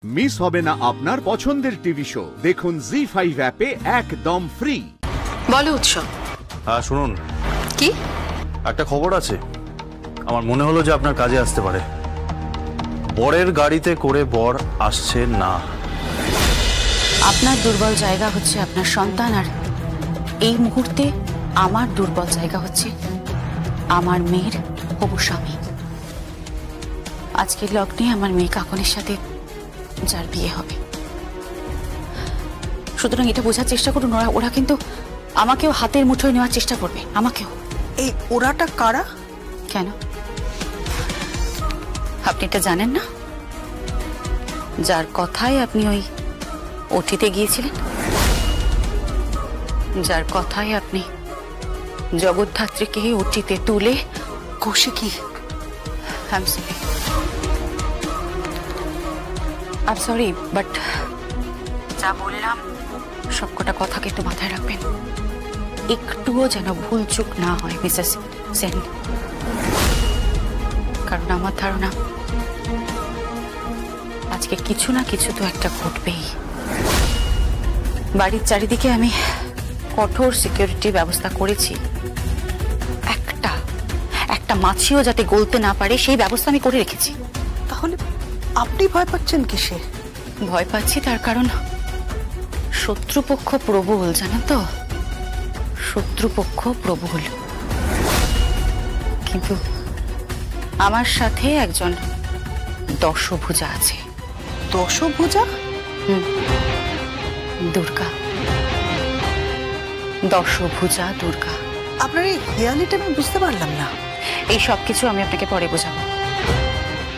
Miss হবে না আপনার পছন্দের টিভি শো। দেখুন জি5 অ্যাপে একদম ফ্রি। বলো উৎসব। হ্যাঁ শুনুন, কি একটা খবর আছে। আমার মনে হলো যে আপনার কাজে আসতে পারে। বরের গাড়িতে করে বর আসছে না। আপনার দুর্বল জায়গা হচ্ছে আপনার সন্তান, আর এই মুহূর্তে আমার দুর্বল জায়গা হচ্ছে আমার মেয়ের হবু স্বামী। আজকের লগ্নে আমার মেয়ে কাকনের সাথে যার বিয়ে হবে, সুতরাং এটা বোঝার চেষ্টা করুন, ওরা কিন্তু আমাকেও হাতের মুঠোয় নেওয়ার চেষ্টা করবে, আমাকেও। এই ওরাটা কারা? কেন আপনি এটা জানেন না? যার কথায় আপনি ওই ওটিতে গিয়েছিলেন, যার কথায় আপনি জগদ্ধাত্রীকে ওটিতে তুলে কৌশিকী, I'm sorry, বাট যা বললাম সবকটা কথা কিন্তু মাথায় রাখবেন, একটুও যেন ভুল চুক না হয় মিসেস সেন। কারণ আমার ধারণা আজকে কিছু না কিছু তো একটা ঘটবেই। বাড়ির চারিদিকে আমি কঠোর সিকিউরিটি ব্যবস্থা করেছি, একটা মাছিও যাতে গলতে না পারে সেই ব্যবস্থা আমি করে রেখেছি। তাহলে আপনি ভয় পাচ্ছেন কিসে? ভয় পাচ্ছি তার কারণ শত্রুপক্ষ প্রবল, জানেন তো, শত্রুপক্ষ প্রবল। কিন্তু আমার সাথে একজন দশভুজা আছে। দশভুজা? দুর্গা, দশভুজা দুর্গা। আপনার এই রিয়ালিটি আমি বুঝতে পারলাম না। এই সব কিছু আমি আপনাকে পরে বোঝাবো,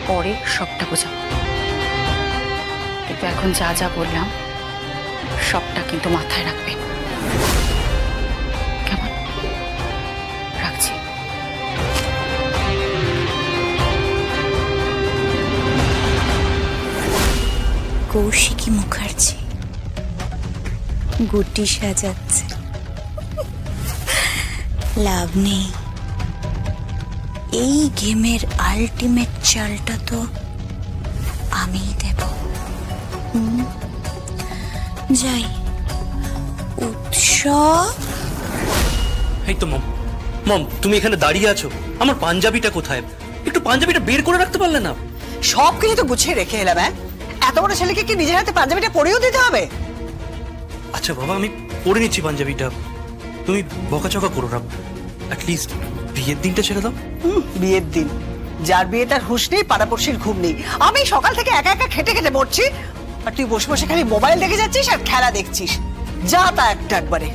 পরে সবটা বোঝাবো, কিন্তু এখন যা যা বললাম সবটা কিন্তু মাথায় রাখবেন, কেমন? রাখছি। কৌশিকী মুখার্জি গুটি সাজাচ্ছে, লাভ নেই। এই গেমের আলটিমেট চালটা তো আমিই দেব। যাই। উৎসব, এই তো মম, মম তুমি এখানে দাঁড়িয়ে আছো, আমার পাঞ্জাবিটা কোথায়? একটু পাঞ্জাবিটা বের করে রাখতে পারলে না? সব কিছু তো গুছিয়ে রেখে এলাম। এত বড় ছেলেকে কি নিজের হাতে পাঞ্জাবিটা পরেও দিতে হবে? আচ্ছা বাবা, আমি পরে নিচ্ছি পাঞ্জাবিটা, তুমি বকাচকা করো না। অ্যাটলিস্ট বিয়ের দিনটা ছেড়ে দাও। বিয়ের দিন? যার বিয়ে তার হুঁশ নেই, পাড়াপড়শির ঘুম নেই। আমি সকাল থেকে একা একা খেটে খেটে মরছি, আর তুই বসে বসে খালি মোবাইল দেখে যাচ্ছিস আর খেলা দেখছিস। যা তা একটা একবারে।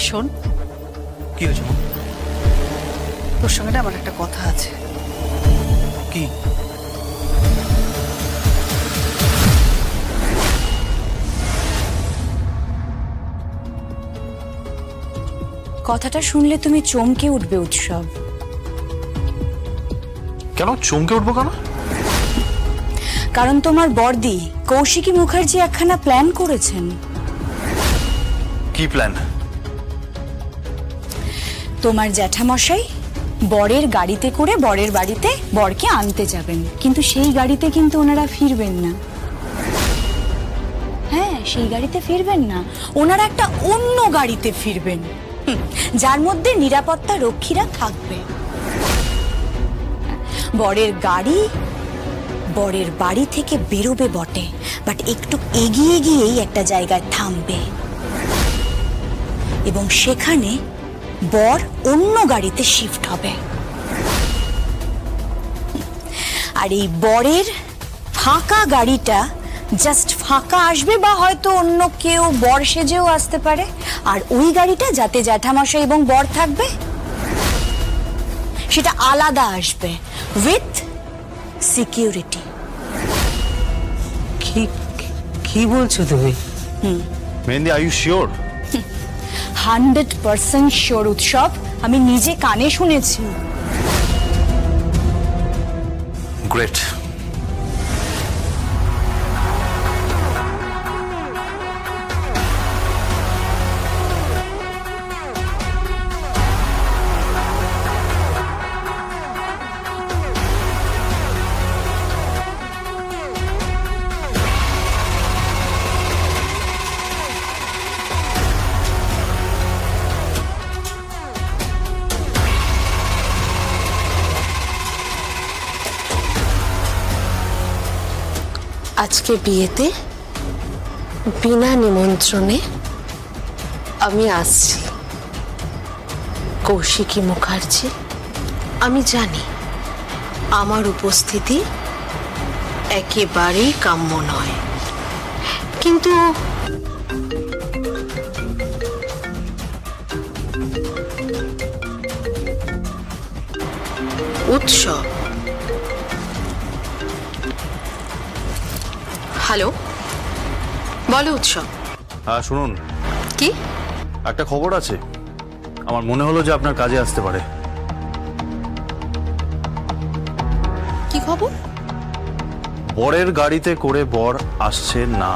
শোন, কি হয়েছে মম? তোর সঙ্গে আমার একটা কথা আছে। কি? কথাটা শুনলে তুমি চমকে উঠবে উৎসব। কেন চমকে উঠবো কেন? কারণ তোমার বড়দি কৌশিকী মুখার্জি একখানা প্ল্যান করেছেন। কি প্ল্যান? তোমার জ্যাঠামশাই বরের গাড়িতে করে বরের বাড়িতে বরকে আনতে যাবেন, কিন্তু সেই গাড়িতে কিন্তু ওনারা ফিরবেন না। হ্যাঁ, সেই গাড়িতে ফিরবেন না, ওনারা একটা অন্য গাড়িতে ফিরবেন, যার মধ্যে নিরাপত্তা রক্ষীরা থাকবে। বরের গাড়ি বরের বাড়ি থেকে বেরোবে বটে, বাট একটু এগিয়ে গিয়েই একটা জায়গায় থামবে, এবং সেখানে বর অন্য গাড়িতে শিফট হবে। আর এই বরের ফাঁকা গাড়িটা জাস্ট ফাঁকা আসবে, বা হয়তো অন্য কেউ বর সেজেও আসতে পারে, আর ওই গাড়িটা যাতে জ্যাঠামশাই এবং বর থাকবে সেটা আলাদা আসবে উইথ সিকিউরিটি। কি বলছো তুমি? Mehendi, are you sure? 100% sure Utsab, আমি নিজে কানে শুনেছি। গ্রেট। আজকে বিয়েতে বিনা নিমন্ত্রণে আমি আসছি। কৌশিকী মুখার্জি, আমি জানি আমার উপস্থিতি একেবারেই কাম্য নয়, কিন্তু উৎসব। হ্যালো, বলো উৎসব। হ্যাঁ শুনুন, কি? একটা খবর আছে। আমার মনে হলো যে আপনার কাজে আসতে পারে। কি খবর? বরের গাড়িতে করে বর আসছে না।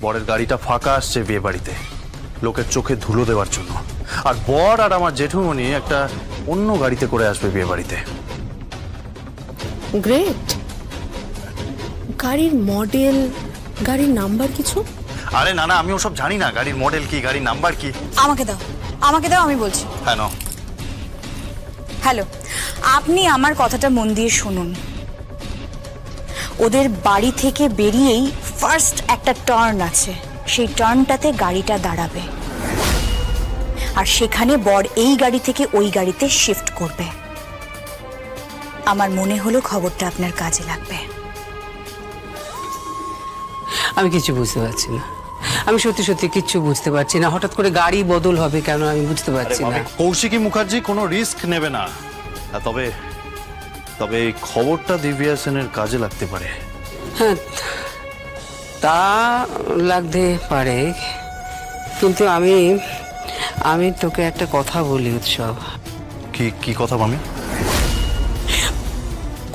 বরের গাড়িটা ফাঁকা আসছে বিয়ে বাড়িতে, লোকের চোখে ধুলো দেওয়ার জন্য। আর বর আর আমার জেঠুমনি একটা অন্য গাড়িতে করে আসবে বিয়ে বাড়িতে। গ্রেট। গাড়ির মডেল, গাড়ির নাম্বার কিছু? আরে না না, আমি ওসব জানি না। গাড়ির মডেল কি, গাড়ির নাম্বার কি। আমাকে দাও, আমাকে দাও, আমি বলছি। হ্যাঁ নাও। হ্যালো, আপনি আমার কথাটা মন দিয়ে শুনুন। ওদের বাড়ি থেকে বেরিয়েই ফার্স্ট একটা টার্ন আছে, সেই টার্নটাতে গাড়িটা দাঁড়াবে, আর সেখানে বর এই গাড়ি থেকে ওই গাড়িতে শিফট করবে। আমার মনে হলো খবরটা আপনার কাজে লাগবে। আমি কিছু বুঝতে পারছি না, আমি সত্যি সত্যি কিচ্ছু বুঝতে পারছি না। হঠাৎ করে গাড়ি বদল হবে কেন আমি বুঝতে পারছি না। কৌশিকী মুখার্জি কোনো রিস্ক নেবে না। তবে তবে এই খবরটা দিব্যা সেনের কাজে লাগতে পারে। হ্যাঁ, তা লাগতে পারে, কিন্তু আমি তোকে একটা কথা বলি উৎসব। কি কি কথা মামি?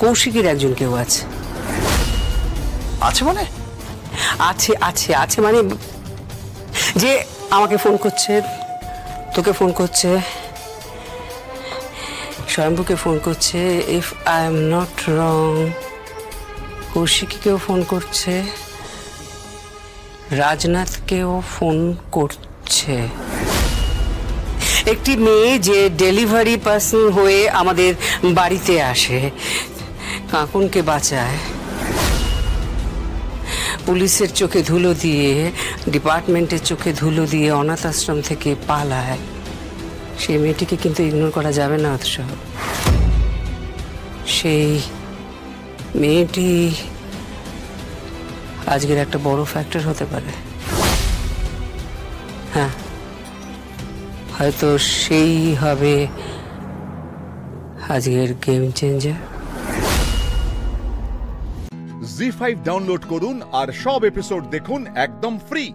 কৌশিকের একজন কেউ আছে। আছে মানে? আছে আছে আছে মানে যে আমাকে ফোন করছে, তোকে ফোন করছে, স্বয়ম্ভুকে ফোন করছে, if I am not wrong কৌশিকীকেও ফোন করছে, রাজনাথকেও ফোন করছে। একটি মেয়ে যে ডেলিভারি পার্সন হয়ে আমাদের বাড়িতে আসে, কাকুনকে বাঁচায়, পুলিশের চোখে ধুলো দিয়ে, ডিপার্টমেন্টের চোখে ধুলো দিয়ে অনাথ আশ্রম থেকে পালায়, সেই মেয়েটিকে কিন্তু ইগনোর করা যাবে না উৎসব। সেই মেয়েটি আজকের একটা বড় ফ্যাক্টর হতে পারে। হ্যাঁ, হয়তো সেই হবে আজকের গেম চেঞ্জার। জি5 ডাউনলোড করুন আর সব এপিসোড দেখুন একদম ফ্রি।